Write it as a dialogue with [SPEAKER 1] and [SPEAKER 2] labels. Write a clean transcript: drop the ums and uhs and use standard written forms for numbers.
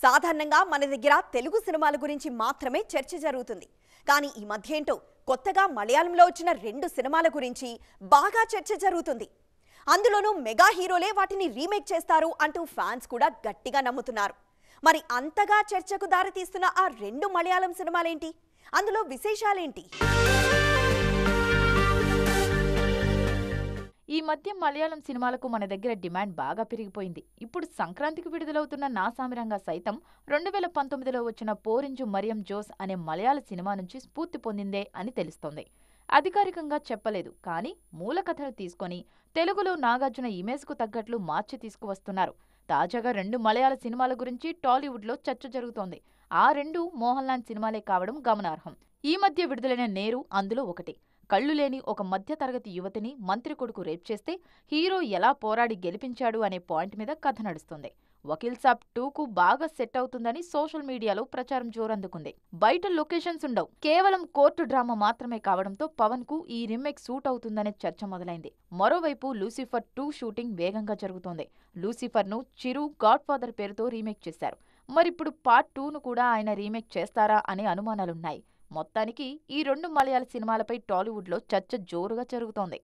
[SPEAKER 1] సాధారణంగా మన దగ్గర తెలుగు సినిమాల గురించి మాత్రమే చర్చ జరుగుతుంది. కానీ ఈ మధ్య ఏంటో కొత్తగా మలయాళంలో వచ్చిన 2 సినిమాల గురించి బాగా చర్చ జరుగుతుంది. అందులోనూ మెగా హీరోలే వాటిని రీమేక్ చేస్తారు అంటూ ఫ్యాన్స్ కూడా గట్టిగా నమ్ముతున్నారు. మరి అంతగా చర్చకు దారితీస్తున్న ఆ 2 మలయాళం సినిమాలేంటి? అందులో విశేషాలేంటి?
[SPEAKER 2] ఈ మధ్య మలయాళం సినిమాలకు మన దగ్గర డిమాండ్ బాగా పెరిగిపోయింది. ఇప్పుడు సంక్రాంతికి విడుదలవుతున్న నా సామిరంగా సైతం 2019లో వచ్చిన పోరింజు మరియం జోస్ అనే మలయాళ సినిమా నుంచి స్ఫూర్తి పొందిందే అని తెలుస్తోంది. అధికారికంగా చెప్పలేదు, కానీ మూల కథను తీసుకొని తెలుగులో నాగార్జున ఇమేజ్కు తగ్గట్లు మార్చి తీసుకువస్తున్నారు. తాజాగా 2 మలయాళ సినిమాల గురించి టాలీవుడ్లో చర్చ జరుగుతోంది. ఆ 2 మోహన్ లాల్ సినిమాలే కావడం గమనార్హం. ఈ మధ్య విడుదలైన నేరు అందులో ఒకటి. కళ్లు లేని ఒక మధ్యతరగతి యువతిని మంత్రి కొడుకు రేప్ చేస్తే హీరో ఎలా పోరాడి గెలిపించాడు అనే పాయింట్ మీద కథ నడుస్తుంది. వకీల్ సాబ్ 2కు బాగా సెట్ అవుతుందని సోషల్ మీడియాలో ప్రచారం జోరందుకుంది. బయట లొకేషన్స్ ఉండవు, కేవలం కోర్టు డ్రామా మాత్రమే కావడంతో పవన్ కు ఈ రీమేక్ సూట్ అవుతుందనే చర్చ మొదలైంది. మరోవైపు లూసిఫర్ 2 షూటింగ్ వేగంగా జరుగుతోంది. లూసిఫర్ ను చిరు గాడ్ ఫాదర్ పేరుతో రీమేక్ చేశారు. మరిప్పుడు పార్ట్ 2ను కూడా ఆయన రీమేక్ చేస్తారా అనే అనుమానాలున్నాయి. మొత్తానికి ఈ 2 మలయాళ సినిమాలపై టాలీవుడ్లో చర్చ జోరుగా జరుగుతోంది.